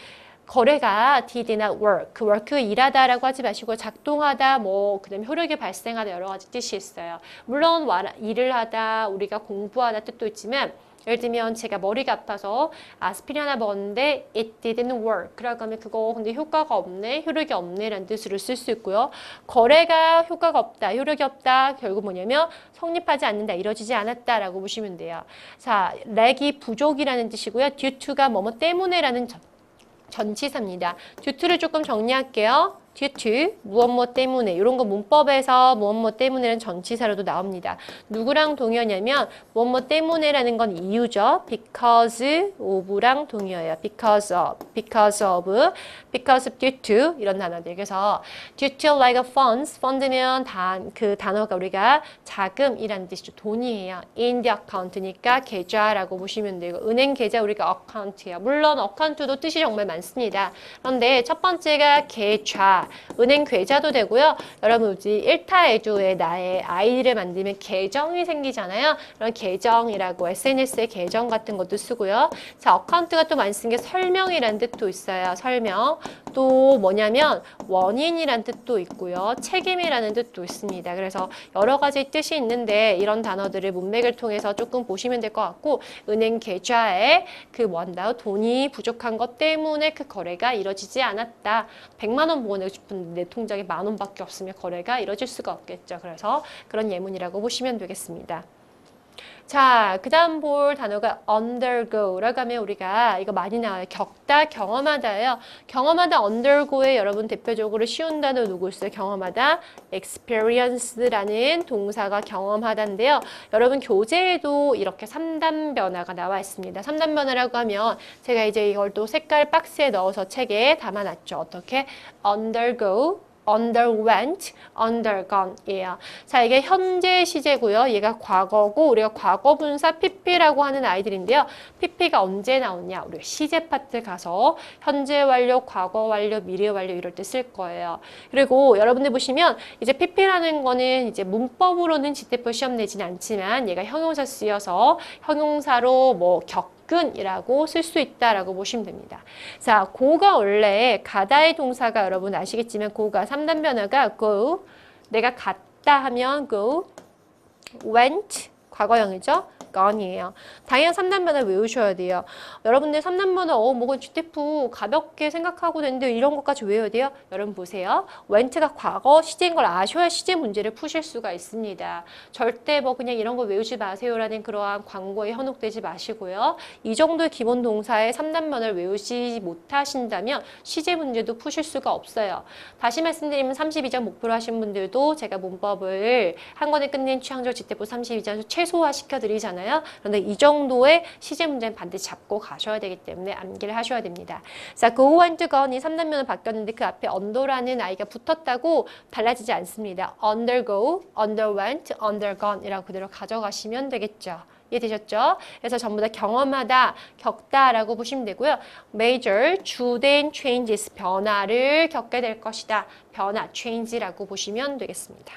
거래가 did not work, 그 work 일하다라고 하지 마시고 작동하다, 뭐 그다음에 효력이 발생하다 여러 가지 뜻이 있어요. 물론 일을 하다, 우리가 공부하다 뜻도 있지만 예를 들면 제가 머리가 아파서 아스피린 하나 먹었는데 it didn't work. 그러고 하면 그거 근데 효과가 없네, 효력이 없네 라는 뜻으로 쓸 수 있고요. 거래가 효과가 없다, 효력이 없다. 결국 뭐냐면 성립하지 않는다, 이루어지지 않았다 라고 보시면 돼요. 자, 렉이 부족이라는 뜻이고요. due to가 뭐뭐 때문에 라는 전치사입니다. due to를 조금 정리할게요. due to, 무엇 때문에, 이런 거 문법에서 무엇 때문에는 전치사로도 나옵니다. 누구랑 동의어냐면 무엇 때문에라는 건 이유죠. because of랑 동의어예요. because of, because of due to 이런 단어들. 그래서 due to like funds, fund면 그 단어가 우리가 자금이라는 뜻이죠. 돈이에요. in the account니까 계좌라고 보시면 되고 은행 계좌 우리가 account예요. 물론 account도 뜻이 정말 많습니다. 그런데 첫 번째가 계좌. 은행 계좌도 되고요. 여러분 우리 일타애주에 나의 아이디를 만들면 계정이 생기잖아요. 그런 계정이라고 SNS에 계정 같은 것도 쓰고요. 자, 어카운트가 또 많이 쓰는 게 설명이라는 뜻도 있어요. 설명. 또 뭐냐면 원인이라는 뜻도 있고요. 책임이라는 뜻도 있습니다. 그래서 여러 가지 뜻이 있는데 이런 단어들을 문맥을 통해서 조금 보시면 될 것 같고 은행 계좌에 그 뭔가 돈이 부족한 것 때문에 그 거래가 이루어지지 않았다. 100만 원 모아내고 싶은데 내 통장에 10,000원밖에 없으면 거래가 이루어질 수가 없겠죠. 그래서 그런 예문이라고 보시면 되겠습니다. 자, 그 다음 볼 단어가 undergo라고 하면 우리가 이거 많이 나와요. 겪다, 경험하다예요. 경험하다, undergo에 여러분 대표적으로 쉬운 단어 누구 있어요? 경험하다, experience라는 동사가 경험하다인데요. 여러분 교재에도 이렇게 3단 변화가 나와 있습니다. 3단 변화라고 하면 제가 이제 이걸 또 색깔 박스에 넣어서 책에 담아놨죠. 어떻게? undergo, underwent, undergone이에요. 자, 이게 현재 시제고요. 얘가 과거고 우리가 과거분사 pp라고 하는 아이들인데요. pp가 언제 나오냐? 우리가 시제 파트 가서 현재 완료, 과거 완료, 미래 완료 이럴 때 쓸 거예요. 그리고 여러분들 보시면 이제 pp라는 거는 이제 문법으로는 지태표 시험 내지는 않지만 얘가 형용사 쓰여서 형용사로 뭐 이라고 쓸 수 있다라고 보시면 됩니다. 자, go가 원래 가다의 동사가 여러분 아시겠지만 go가 3단 변화가 go, 내가 갔다 하면 go, went, 과거형이죠. gone이에요. 당연 3단 변화 외우셔야 돼요. 여러분들 3단 변화 뭐가 GTF 가볍게 생각하고 되는데 이런 것까지 외워야 돼요. 여러분 보세요. went가 과거 시제인 걸 아셔야 시제 문제를 푸실 수가 있습니다. 절대 뭐 그냥 이런 거 외우지 마세요라는 그러한 광고에 현혹되지 마시고요. 이 정도의 기본 동사의 3단 변화를 외우지 못하신다면 시제 문제도 푸실 수가 없어요. 다시 말씀드리면 32점 목표로 하신 분들도 제가 문법을 한 권에 끝낸 취향적 GTF 32점 최소화 시켜드리잖아요. 되잖아요. 그런데 이 정도의 시제 문제는 반드시 잡고 가셔야 되기 때문에 암기를 하셔야 됩니다. 자, go and gone이 3단면으로 바뀌었는데 그 앞에 under라는 아이가 붙었다고 달라지지 않습니다. undergo, underwent, undergone 이라고 그대로 가져가시면 되겠죠. 이해되셨죠? 그래서 전부 다 경험하다, 겪다라고 보시면 되고요. major, 주된 changes, 변화를 겪게 될 것이다. 변화, change라고 보시면 되겠습니다.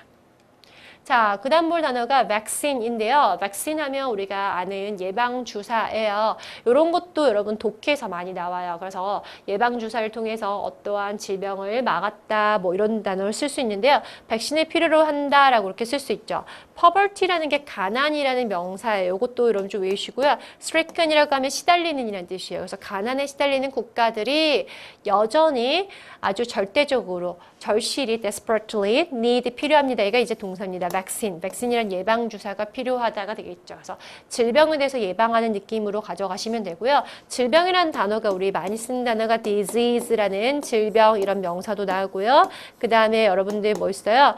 자, 그 다음 볼 단어가 vaccine인데요. vaccine 하면 우리가 아는 예방주사예요. 이런 것도 여러분 독해에서 많이 나와요. 그래서 예방주사를 통해서 어떠한 질병을 막았다, 뭐 이런 단어를 쓸 수 있는데요. 백신을 필요로 한다라고 이렇게 쓸 수 있죠. poverty라는 게 가난이라는 명사예요. 이것도 여러분 좀 외우시고요. stricken 이라고 하면 시달리는 이라는 뜻이에요. 그래서 가난에 시달리는 국가들이 여전히 아주 절대적으로 절실히 desperately need 필요합니다. 이가 이제 동사입니다. vaccine이란 예방주사가 필요하다가 되겠죠. 그래서 질병에 대해서 예방하는 느낌으로 가져가시면 되고요. 질병이라는 단어가 우리 많이 쓰는 단어가 disease라는 질병 이런 명사도 나오고요. 그 다음에 여러분들 뭐 있어요?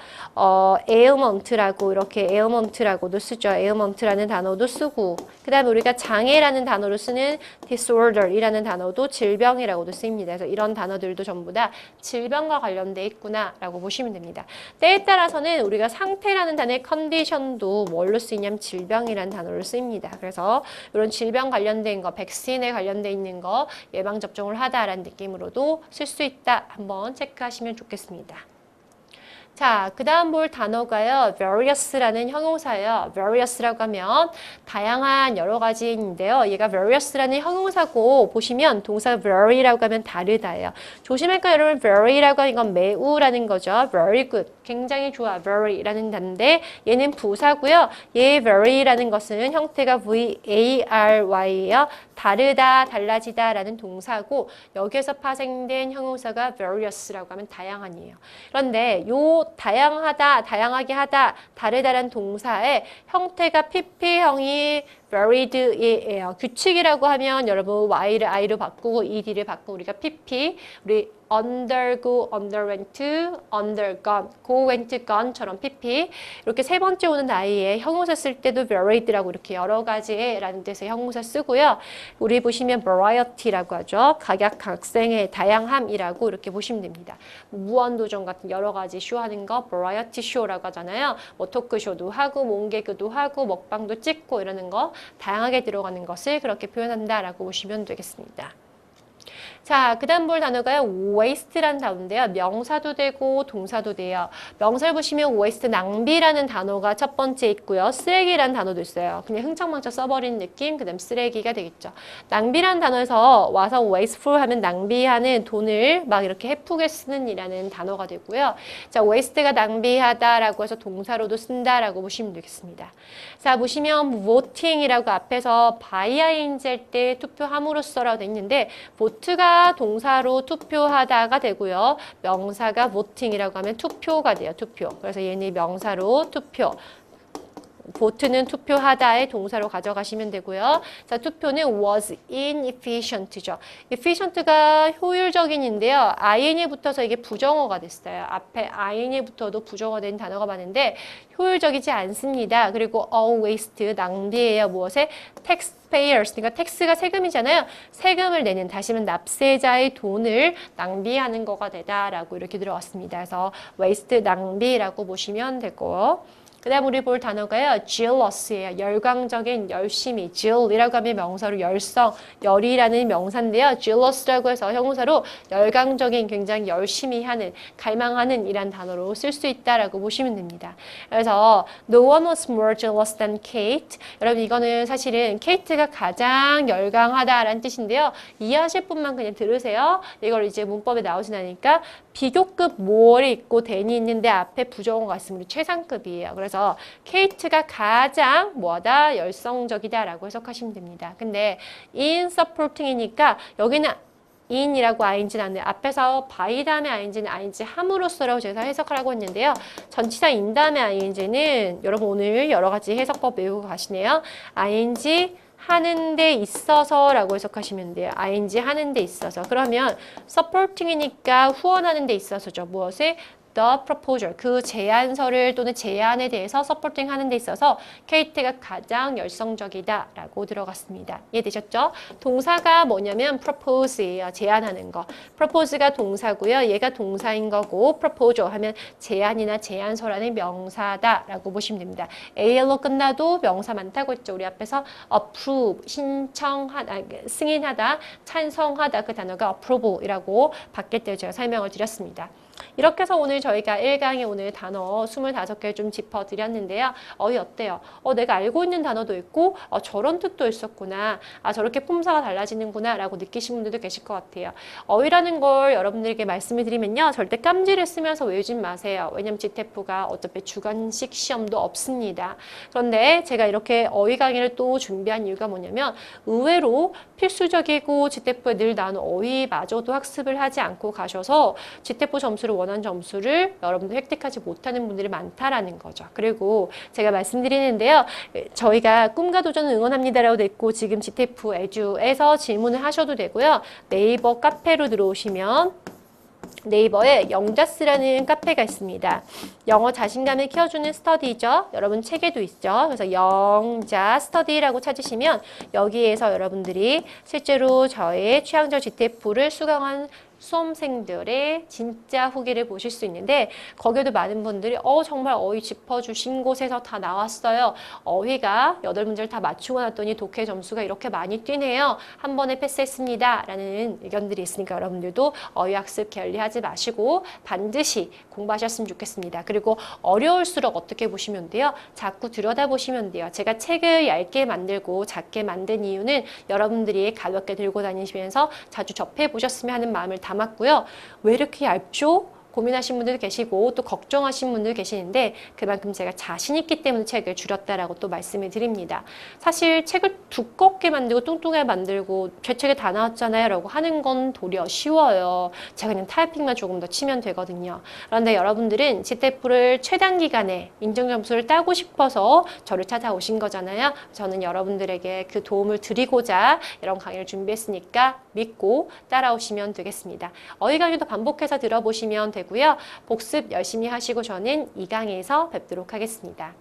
ailment라고 이렇게 ailment라고도 쓰죠. ailment라는 단어도 쓰고 그 다음에 우리가 장애라는 단어로 쓰는 disorder이라는 단어도 질병이라고도 쓰입니다. 그래서 이런 단어들도 전부 다 질병과 관련돼 있구나라고 보시면 됩니다. 때에 따라서는 우리가 상태라는 단어의 컨디션도 뭘로 쓰이냐면 질병이라는 단어를 쓰입니다. 그래서 이런 질병 관련된 거, 백신에 관련돼 있는 거 예방접종을 하다라는 느낌으로도 쓸 수 있다. 한번 체크하시면 좋겠습니다. 자, 그 다음 볼 단어가요. various라는 형용사예요. various라고 하면 다양한 여러 가지인데요. 얘가 various라는 형용사고 보시면 동사 vary라고 하면 다르다예요. 조심할 거예요. 여러분 vary라고 하는 건 매우라는 거죠. very good. 굉장히 좋아. vary라는 단어인데 얘는 부사고요. 얘 vary라는 것은 형태가 V-A-R-Y예요. 다르다, 달라지다 라는 동사고 여기에서 파생된 형용사가 various라고 하면 다양한이에요. 그런데 요 다양하다, 다양하게 하다, 다르다라는 동사의 형태가 PP형이 varied이에요. 규칙이라고 하면 여러분 Y를 I로 바꾸고 ED를 바꾸고 우리가 PP, 우리 undergo, underwent, undergone, go, went, gone처럼 PP 이렇게 세 번째 오는 I에 형용사 쓸 때도 varied라고 이렇게 여러 가지라는 뜻의 형용사 쓰고요. 우리 보시면 variety라고 하죠. 각양각색의 다양함이라고 이렇게 보시면 됩니다. 무한도전 같은 여러 가지 쇼하는 거 variety show라고 하잖아요. 뭐 토크쇼도 하고 몽개그도 하고 먹방도 찍고 이러는 거 다양하게 들어가는 것을 그렇게 표현한다라고 보시면 되겠습니다. 자, 그 다음 볼 단어가요. waste라는 단어인데요. 명사도 되고 동사도 돼요. 명사를 보시면 waste, 낭비라는 단어가 첫 번째 있고요. 쓰레기라는 단어도 있어요. 그냥 흥청망청 써버리는 느낌, 그 다음 쓰레기가 되겠죠. 낭비라는 단어에서 와서 wasteful 하면 낭비하는 돈을 막 이렇게 헤프게 쓰는 이라는 단어가 되고요. 자, waste가 낭비하다라고 해서 동사로도 쓴다라고 보시면 되겠습니다. 자, 보시면 voting이라고 앞에서 by ing 할 때 투표함으로써라고 돼 있는데 vote가 동사로 투표하다가 되고요. 명사가 voting이라고 하면 투표가 돼요. 투표. 그래서 얘는 명사로 투표. vote는 투표하다의 동사로 가져가시면 되고요. 자, 투표는 was inefficient죠. efficient가 효율적인인데요. ing이 붙어서 이게 부정어가 됐어요. 앞에 ing이 붙어도 부정어 된 단어가 많은데 효율적이지 않습니다. 그리고 waste, 낭비예요. 무엇에? taxpayers, 그러니까 tax가 세금이잖아요. 세금을 내는, 다시 말하면 납세자의 돈을 낭비하는 거가 되다라고 이렇게 들어왔습니다. 그래서 waste, 낭비라고 보시면 되고 그 다음 우리 볼 단어가요. jealous예요. 열광적인, 열심히. zeal이라고 하면 명사로 열성, 열이라는 명사인데요. jealous라고 해서 형용사로 열광적인, 굉장히 열심히 하는, 갈망하는 이란 단어로 쓸 수 있다라고 보시면 됩니다. 그래서 no one was more jealous than Kate. 여러분 이거는 사실은 Kate가 가장 열광하다라는 뜻인데요. 이해하실 분만 그냥 들으세요. 이걸 이제 문법에 나오진 않으니까 비교급 more이 있고 than이 있는데 앞에 부정어가 있으면 최상급이에요. 그래서 케이트가 가장 뭐하다? 열성적이다라고 해석하시면 됩니다. 근데 in supporting이니까 여기는 in이라고 ing는 안 돼요. 앞에서 by 다음에 ing는 ing 함으로써라고 제가 해석하라고 했는데요. 전치사 in 다음에 ing는 여러분 오늘 여러 가지 해석법 외우고 가시네요. ing 하는 데 있어서 라고 해석하시면 돼요. ing 하는 데 있어서. 그러면 supporting이니까 후원하는 데 있어서죠. 무엇에? the proposal, 그 제안서를 또는 제안에 대해서 supporting 하는 데 있어서 Kate가 가장 열성적이다라고 들어갔습니다. 이해되셨죠? 동사가 뭐냐면 propose예요. 제안하는 거. propose가 동사고요. 얘가 동사인 거고 proposal 하면 제안이나 제안서라는 명사다라고 보시면 됩니다. AL로 끝나도 명사 많다고 했죠. 우리 앞에서 approve, 신청하다, 승인하다, 찬성하다 그 단어가 approve이라고 바뀔 때 제가 설명을 드렸습니다. 이렇게 해서 오늘 저희가 1강에 오늘 단어 25개 좀 짚어드렸는데요. 어이 어때요? 내가 알고 있는 단어도 있고 저런 뜻도 있었구나. 저렇게 품사가 달라지는구나 라고 느끼신 분들도 계실 것 같아요. 어휘라는 걸 여러분들에게 말씀을 드리면요. 절대 깜지를 쓰면서 외우진 마세요. 왜냐면 GTF가 어차피 주관식 시험도 없습니다. 그런데 제가 이렇게 어휘 강의를 또 준비한 이유가 뭐냐면 의외로 필수적이고 GTF에 늘 나오는 어휘마저도 학습을 하지 않고 가셔서 GTF 점수를 원하는 점수를 여러분들 획득하지 못하는 분들이 많다라는 거죠. 그리고 제가 말씀드리는데요. 저희가 꿈과 도전을 응원합니다라고 돼 있고 지금 GTF 에듀에서 질문을 하셔도 되고요. 네이버 카페로 들어오시면 네이버에 영자스라는 카페가 있습니다. 영어 자신감을 키워주는 스터디죠. 여러분 책에도 있죠. 그래서 영자 스터디라고 찾으시면 여기에서 여러분들이 실제로 저의 취향적 GTF를 수강한 수험생들의 진짜 후기를 보실 수 있는데 거기에도 많은 분들이 정말 어휘 짚어주신 곳에서 다 나왔어요. 어휘가 8문제를 다 맞추고 났더니 독해 점수가 이렇게 많이 뛰네요. 한 번에 패스했습니다. 라는 의견들이 있으니까 여러분들도 어휘 학습 게을리하지 마시고 반드시 공부하셨으면 좋겠습니다. 그리고 어려울수록 어떻게 보시면 돼요? 자꾸 들여다보시면 돼요. 제가 책을 얇게 만들고 작게 만든 이유는 여러분들이 가볍게 들고 다니시면서 자주 접해보셨으면 하는 마음을 담았고요. 왜 이렇게 얇죠? 고민하신 분들도 계시고 또 걱정하신 분들 계시는데 그만큼 제가 자신 있기 때문에 책을 줄였다라고 또 말씀을 드립니다. 사실 책을 두껍게 만들고 뚱뚱하게 만들고 제 책에 다 나왔잖아요 라고 하는 건 도리어 쉬워요. 제가 그냥 타이핑만 조금 더 치면 되거든요. 그런데 여러분들은 GTF를 최단 기간에 인정 점수를 따고 싶어서 저를 찾아오신 거잖아요. 저는 여러분들에게 그 도움을 드리고자 이런 강의를 준비했으니까 믿고 따라오시면 되겠습니다. 어휘 강의도 반복해서 들어보시면 되고요. 복습 열심히 하시고 저는 2강에서 뵙도록 하겠습니다.